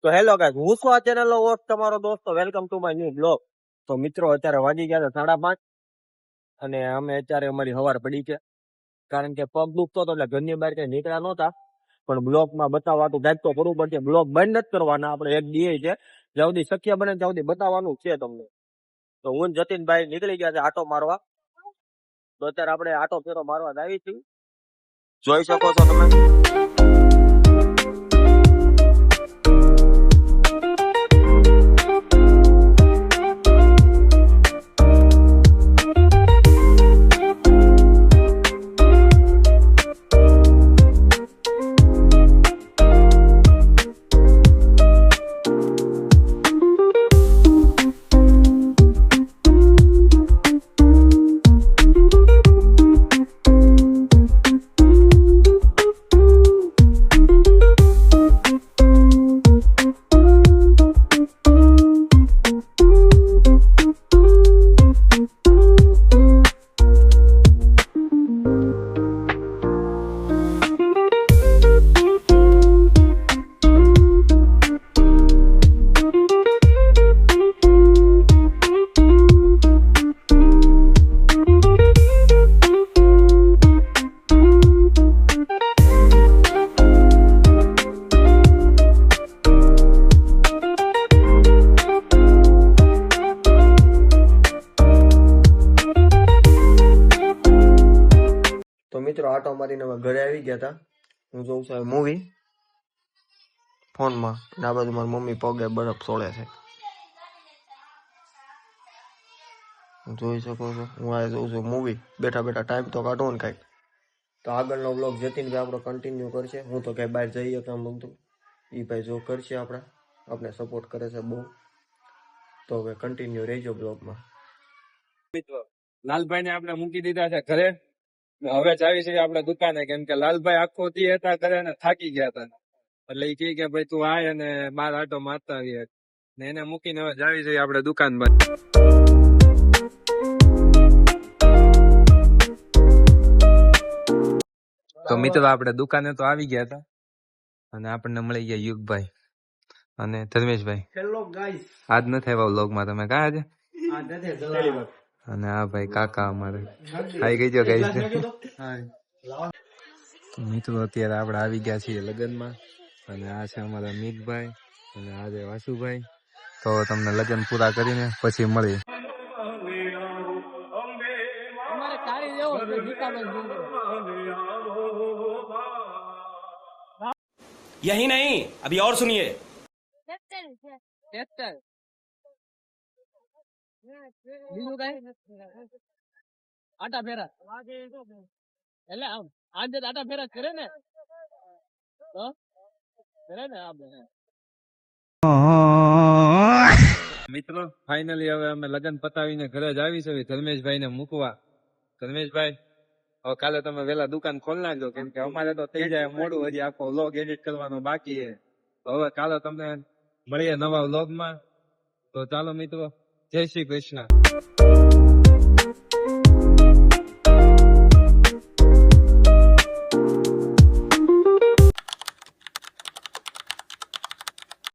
તો hello guys, હું છું આ ચેનલ નો હોસ્ટ તમારો દોસ્તો. Welcome to my new blog. તો મિત્રો, અત્યારે વાગી ગયા છે 5:30 અને અમે અત્યારે અમારી હવાર પડી છે. કારણ કે પગ દુખતો હતો એટલે ઘરની બહાર કઈ નીકળ્યા નહોતા. પણ બ્લોગમાં બતાવવાનું ગાઈડ તો કરવું પડશે. બ્લોગ બંધ નથી કરવાના, આપણે એક ડીએ છે જ્યાં સુધી શક્ય બને ત્યાં સુધી બતાવવાનું છે તમને. તો હું જતીનભાઈ નીકળી ગયા છે આટો મારવા. તો અત્યારે આપણે આટો ફેરો મારવા જ આવી છીએ, જોઈ શકો છો તમે. તો મિત્રો, આટો મારીને અમે ઘરે આવી ગયા હતા. હું જોઉં છું મૂવી ફોનમાં. આ બાજુ મારી મમ્મી પગે બરફ સોળે છે, જોઈ શકો છો. હું આ જોઉં છું મૂવી, બેઠા બેઠા ટાઈમ તો કાઢો ને કાંઈક. તો આગળનો બ્લોગ જતીનભાઈ આપણો કન્ટિન્યુ કરશે. હું તો ક્યાંય બહાર જઈએ કામ બનતું, એ ભાઈ જો કરશે આપણે સપોર્ટ કરે છે બહુ. તો હવે કન્ટિન્યુ રહેજો બ્લોગમાં. મિત્રો, લાલભાઈ ને આપણે મૂકી દીધા છે ઘરે. હવે જાવી છે આપણે દુકાને, કેમ કે લાલભાઈ આખો દી હતા ઘરે ને થાકી ગયા હતા. એટલે એ કહે કે ભાઈ તું આય અને બાર આટો મારતા આવીએ. ને એને મૂકીને હવે જાવી જોઈએ આપણે દુકાન બંધ. તો મિત્રો, આપણે દુકાને તો આવી ગયા હતા અને આપણને મળી ગયા યુગભાઈ અને ધર્મેશભાઈ. હેલો ગાઈસ, આજ નથી આવ્યા વ્લોગમાં, તમે ક્યાં આજે? આ નથી જલા. અને આ ભાઈ કાકા અમારે આવી ગઈ. ગાઈસ મિત્રો, અત્યારે આપણે આવી ગયા છીએ લગ્નમાં અને આ છે અમારા મીતભાઈ અને આ છે વાસુભાઈ. તો તમને લગ્ન પૂરા કરીને પછી મળીએ. यही नहीं, अभी और सुनिए. આટા ફેરા એટલે આજે આટા ફેરા કરે ને તો કરે ને આપણે. મિત્રો, ફાઇનલી હવે અમે લગ્ન પતાવીને ઘરે જ આવી છે ધર્મેશભાઈ ને મૂકવા. ધર્મેશભાઈ, હવે કાલે તમે વેલા દુકાન ખોલ નાખજો, કેમ કે અમારે તો થઈ જાય મોડું, હજી આખો વ્લોગ એડિટ કરવાનો બાકી છે. તો હવે કાલે તમને મળીએ નવા વ્લોગમાં. તો ચાલો મિત્રો, જય શ્રી કૃષ્ણ.